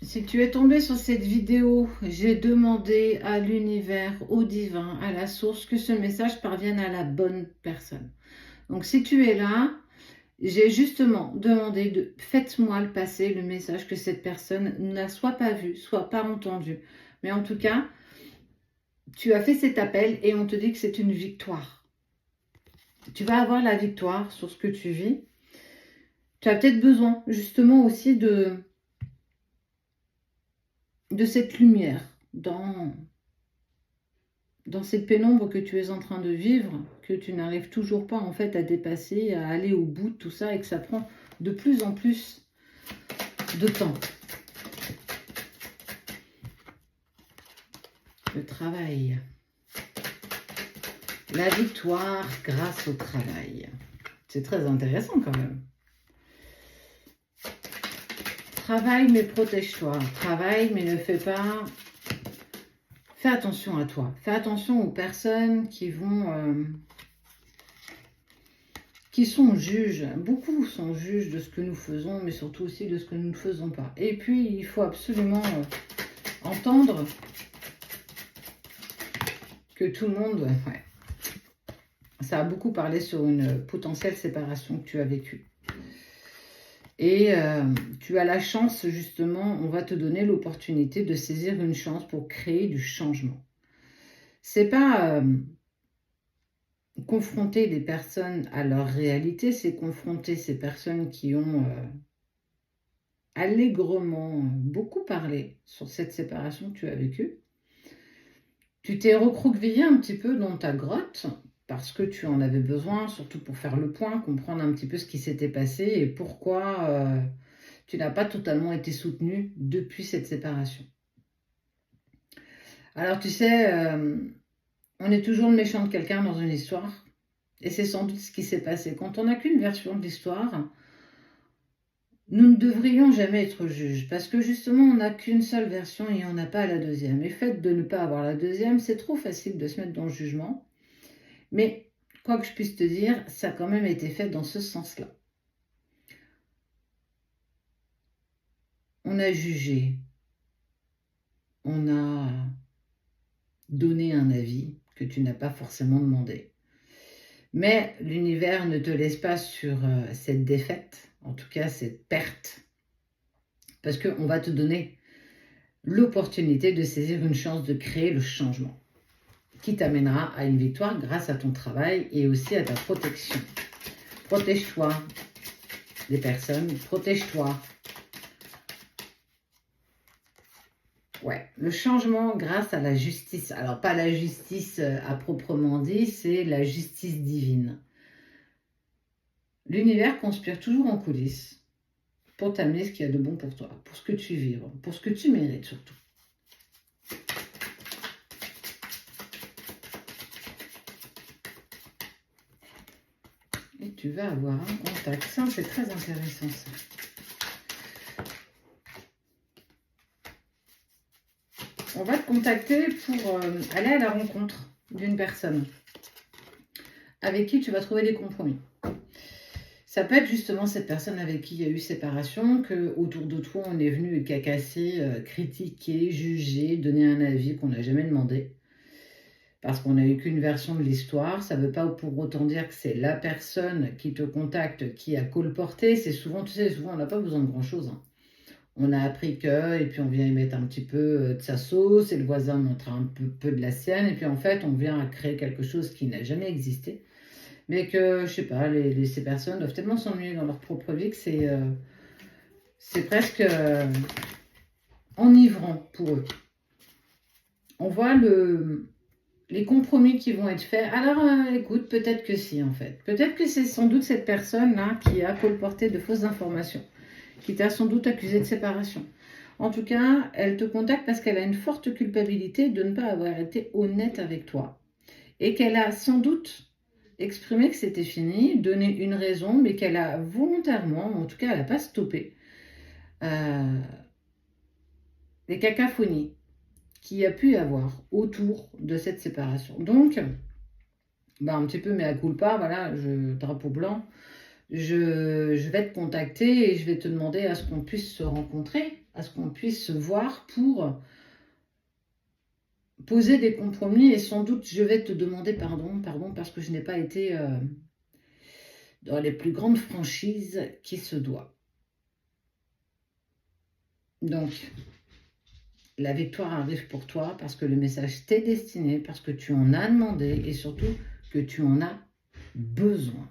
Si tu es tombé sur cette vidéo, j'ai demandé à l'univers, au divin, à la source, que ce message parvienne à la bonne personne. Donc si tu es là, j'ai justement demandé de faites-moi le passer, le message que cette personne n'a soit pas vu, soit pas entendu. Mais en tout cas, tu as fait cet appel et on te dit que c'est une victoire. Tu vas avoir la victoire sur ce que tu vis. Tu as peut-être besoin justement aussi de cette lumière dans cette pénombre que tu es en train de vivre, que tu n'arrives toujours pas en fait à dépasser, à aller au bout de tout ça et que ça prend de plus en plus de temps. Le travail. La victoire grâce au travail. C'est très intéressant quand même. Travaille mais protège-toi. Travaille mais ne fais pas... Fais attention à toi. Fais attention aux personnes qui vont... qui sont juges. Beaucoup sont juges de ce que nous faisons, mais surtout aussi de ce que nous ne faisons pas. Et puis, il faut absolument entendre que tout le monde... Ouais, ça a beaucoup parlé sur une potentielle séparation que tu as vécue. Et tu as la chance, justement, on va te donner l'opportunité de saisir une chance pour créer du changement. C'est pas confronter des personnes à leur réalité, c'est confronter ces personnes qui ont allègrement beaucoup parlé sur cette séparation que tu as vécue. Tu t'es recroquevillé un petit peu dans ta grotte parce que tu en avais besoin, surtout pour faire le point, comprendre un petit peu ce qui s'était passé et pourquoi tu n'as pas totalement été soutenu depuis cette séparation. Alors tu sais, on est toujours le méchant de quelqu'un dans une histoire. Et c'est sans doute ce qui s'est passé. Quand on n'a qu'une version de l'histoire, nous ne devrions jamais être juges. Parce que justement, on n'a qu'une seule version et on n'a pas la deuxième. Et le fait de ne pas avoir la deuxième, c'est trop facile de se mettre dans le jugement. Mais, quoi que je puisse te dire, ça a quand même été fait dans ce sens-là. On a jugé. On a donné un avis que tu n'as pas forcément demandé. Mais l'univers ne te laisse pas sur cette défaite, en tout cas cette perte, parce qu'on va te donner l'opportunité de saisir une chance de créer le changement, qui t'amènera à une victoire grâce à ton travail et aussi à ta protection. Protège-toi des personnes, protège-toi. Ouais, le changement grâce à la justice. Alors, pas la justice à proprement dit, c'est la justice divine. L'univers conspire toujours en coulisses pour t'amener ce qu'il y a de bon pour toi, pour ce que tu vibres, pour ce que tu mérites surtout. Et tu vas avoir un contact. Ça, c'est très intéressant, ça. On va te contacter pour aller à la rencontre d'une personne avec qui tu vas trouver des compromis. Ça peut être justement cette personne avec qui il y a eu séparation, que autour de toi on est venu cacasser, critiquer, juger, donner un avis qu'on n'a jamais demandé. Parce qu'on n'a eu qu'une version de l'histoire. Ça ne veut pas pour autant dire que c'est la personne qui te contacte qui a colporté. C'est souvent, tu sais, souvent on n'a pas besoin de grand chose. Hein. On a appris que, et puis on vient y mettre un petit peu de sa sauce, et le voisin montre un peu de la sienne, et puis en fait on vient créer quelque chose qui n'a jamais existé. Mais que, je sais pas, ces personnes doivent tellement s'ennuyer dans leur propre vie que c'est presque enivrant pour eux. On voit les compromis qui vont être faits. Alors, écoute, peut-être que si, en fait. Peut-être que c'est sans doute cette personne-là qui a colporté de fausses informations, qui t'a sans doute accusé de séparation. En tout cas, elle te contacte parce qu'elle a une forte culpabilité de ne pas avoir été honnête avec toi. Et qu'elle a sans doute exprimé que c'était fini, donné une raison, mais qu'elle a volontairement, en tout cas elle n'a pas stoppé, les cacophonies qu'il y a pu y avoir autour de cette séparation. Donc, un petit peu mea culpa, voilà, drapeau blanc, je vais te contacter et je vais te demander à ce qu'on puisse se rencontrer à ce qu'on puisse se voir pour poser des compromis. Et sans doute, je vais te demander pardon, parce que je n'ai pas été dans les plus grandes franchises qui se doit. Donc, la victoire arrive pour toi parce que le message t'est destiné, parce que tu en as demandé et surtout que tu en as besoin.